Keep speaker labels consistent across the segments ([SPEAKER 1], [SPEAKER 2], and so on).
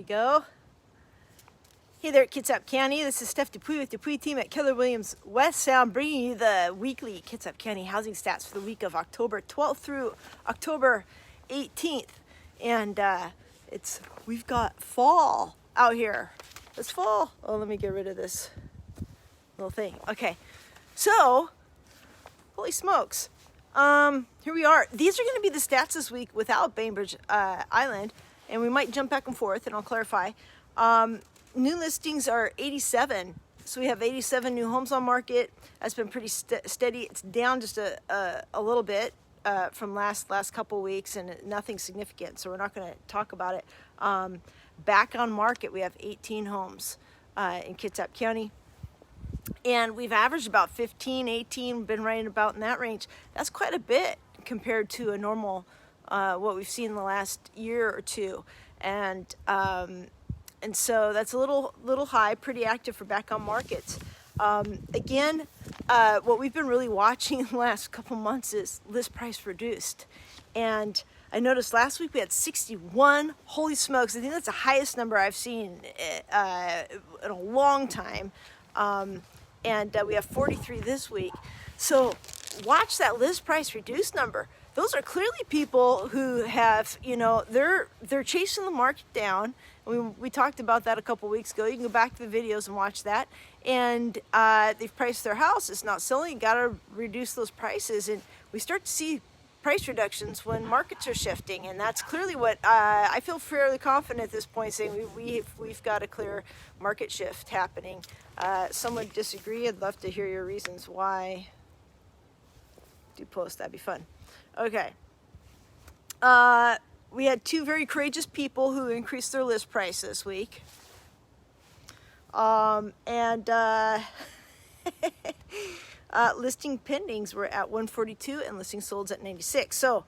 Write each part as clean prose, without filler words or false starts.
[SPEAKER 1] we go. Hey there, Kitsap County. This is Steph Dupuis with Dupuis team at Keller Williams West Sound, bringing you the weekly Kitsap County housing stats for the week of October 12th through October 18th. And we've got fall out here. It's fall. Oh, let me get rid of this little thing. Okay, so holy smokes. Here we are. These are going to be the stats this week without Bainbridge Island, and we might jump back and forth, and I'll clarify. New listings are 87, so we have 87 new homes on market. That's been pretty steady. It's down just a little bit from last couple weeks, and nothing significant, so we're not going to talk about it. Back on market, we have 18 homes in Kitsap County. And we've averaged about 15, 18, been right about in that range. That's quite a bit compared to a normal, what we've seen in the last year or two. And so that's a little high, pretty active for back on markets. Again, what we've been really watching in the last couple months is list price reduced. And I noticed last week we had 61. Holy smokes, I think that's the highest number I've seen in a long time. And we have 43 this week. So watch that list price reduced number. Those are clearly people who have, they're chasing the market down. We talked about that a couple weeks ago. You can go back to the videos and watch that. And they've priced their house. It's not selling. You got to reduce those prices. And we start to see price reductions when markets are shifting. And that's clearly what I feel fairly confident at this point, saying we've got a clear market shift happening. Some would disagree. I'd love to hear your reasons why. Do post. That'd be fun. Okay. We had two very courageous people who increased their list price this week. Listing pendings were at 142 and listing solds at 96. So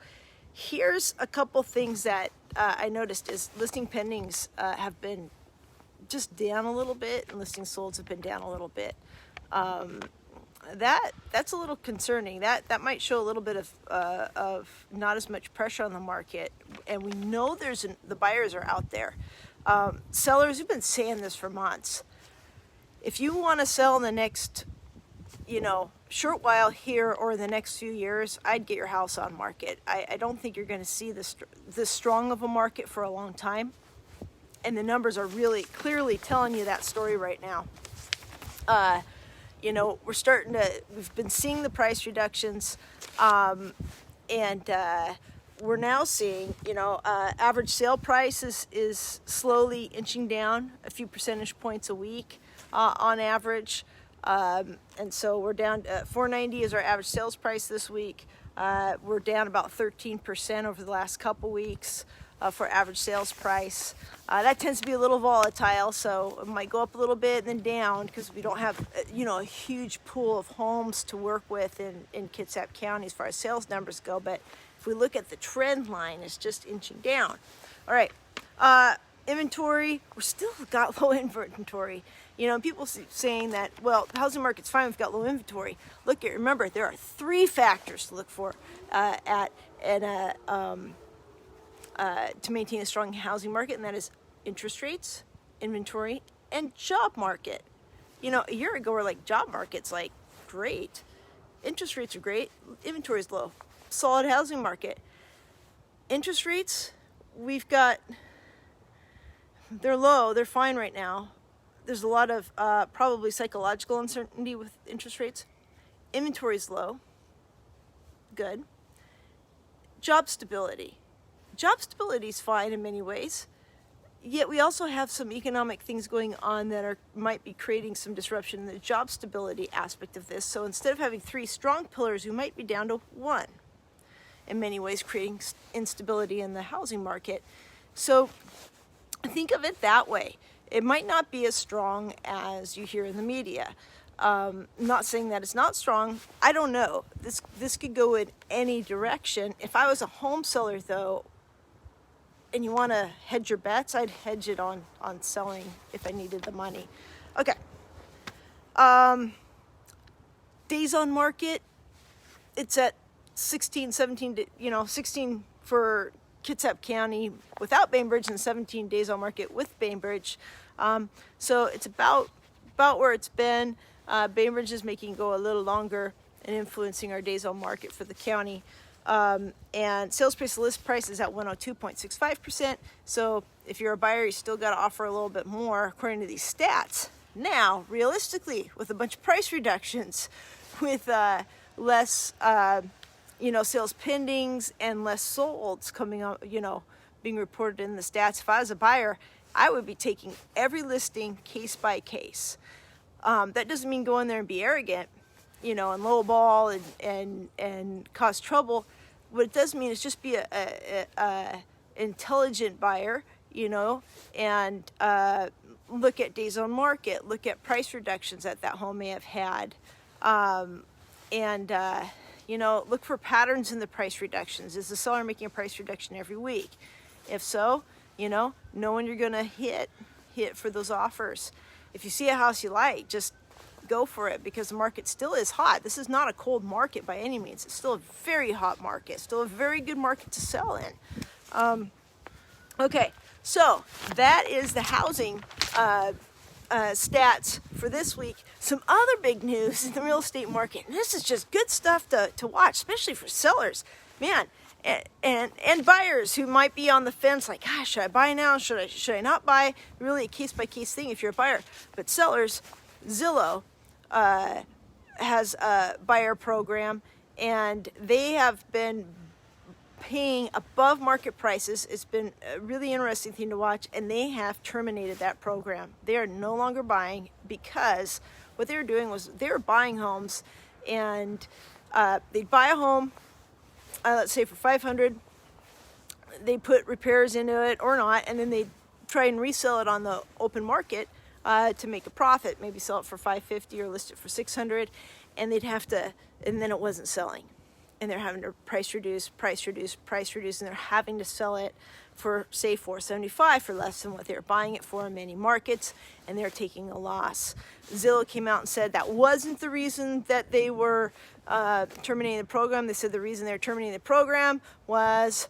[SPEAKER 1] here's a couple things that I noticed is listing pendings have been just down a little bit, and listing solds have been down a little bit. That's a little concerning. That might show a little bit of not as much pressure on the market, and we know the buyers are out there. Sellers have been saying this for months. If you want to sell in the next, short while here or the next few years, I'd get your house on market. I don't think you're going to see this strong of a market for a long time, and the numbers are really clearly telling you that story right now. We've been seeing the price reductions, and we're now seeing, average sale price is slowly inching down a few percentage points a week on average. And so we're down, $490 is our average sales price this week. We're down about 13% over the last couple weeks for average sales price. That tends to be a little volatile, so it might go up a little bit and then down because we don't have, a huge pool of homes to work with in Kitsap County as far as sales numbers go. But if we look at the trend line, it's just inching down. All right, inventory, we're still got low inventory. People saying that, well, the housing market's fine, we've got low inventory. Remember, there are three factors to look for to maintain a strong housing market, and that is interest rates, inventory, and job market. A year ago, we're like, job market's like great, interest rates are great, inventory is low, solid housing market. Interest rates, they're low, they're fine right now. There's a lot of probably psychological uncertainty with interest rates. Inventory is low, good. Job stability. Job stability is fine in many ways, yet we also have some economic things going on that might be creating some disruption in the job stability aspect of this. So instead of having three strong pillars, we might be down to one, in many ways creating instability in the housing market. So think of it that way. It might not be as strong as you hear in the media. Not saying that it's not strong. I don't know. This could go in any direction. If I was a home seller, though, and you want to hedge your bets, I'd hedge it on selling if I needed the money. Okay. Days on market, it's at 16, 17, 16 for Kitsap County without Bainbridge and 17 days on market with Bainbridge. So it's about where it's been. Bainbridge is making it go a little longer and influencing our days on market for the county. And sales price to list price is at 102.65%. So if you're a buyer, you still got to offer a little bit more according to these stats. Now, realistically, with a bunch of price reductions, with less, sales pendings and less solds coming up, being reported in the stats, if I was a buyer, I would be taking every listing case by case. That doesn't mean go in there and be arrogant, and lowball and cause trouble. What it does mean is just be a intelligent buyer, and look at days on market, look at price reductions that home may have had, and look for patterns in the price reductions. Is the seller making a price reduction every week? If so, know when you're gonna hit for those offers. If you see a house you like, just go for it, because the market still is hot. This is not a cold market by any means. It's still a very hot market, still a very good market to sell in. Okay, so that is the housing stats for this week. Some other big news in the real estate market, and this is just good stuff to watch, especially for sellers, man, and buyers who might be on the fence, like, gosh, should I buy now? Should I not buy? Really a case-by-case thing if you're a buyer. But sellers, Zillow has a buyer program, and they have been paying above market prices. It's been a really interesting thing to watch, and they have terminated that program. They are no longer buying, because what they were doing was they were buying homes, and they'd buy a home, let's say for $500, they put repairs into it or not, and then they try and resell it on the open market to make a profit, maybe sell it for $550 or list it for $600, and and then it wasn't selling. And they're having to price reduce, and they're having to sell it for, say, $475 for less than what they're buying it for in many markets, and they're taking a loss. Zillow came out and said that wasn't the reason that they were terminating the program. They said the reason they're terminating the program was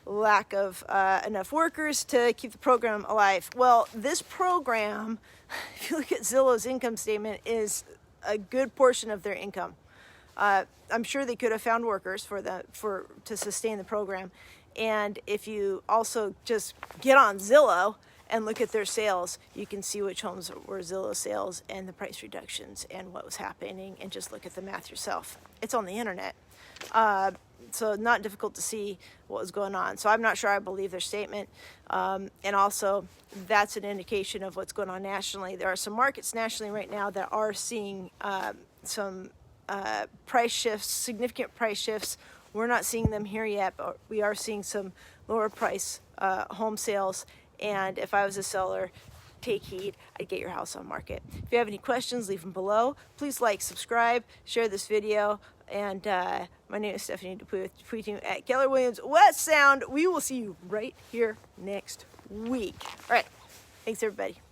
[SPEAKER 1] lack of enough workers to keep the program alive. Well, this program, if you look at Zillow's income statement, is a good portion of their income. I'm sure they could have found workers to sustain the program. And if you also just get on Zillow and look at their sales, you can see which homes were Zillow sales and the price reductions and what was happening, and just look at the math yourself. It's on the internet. So not difficult to see what was going on. So I'm not sure I believe their statement. And also, that's an indication of what's going on nationally. There are some markets nationally right now that are seeing some price shifts, significant price shifts. We're not seeing them here yet, but we are seeing some lower price home sales. And if I was a seller, take heed. I'd get your house on market. If you have any questions, leave them below. Please like, subscribe, share this video. And my name is Stephanie Dupuis with Dupuis team at Keller Williams West Sound. We will see you right here next week. All right. Thanks, everybody.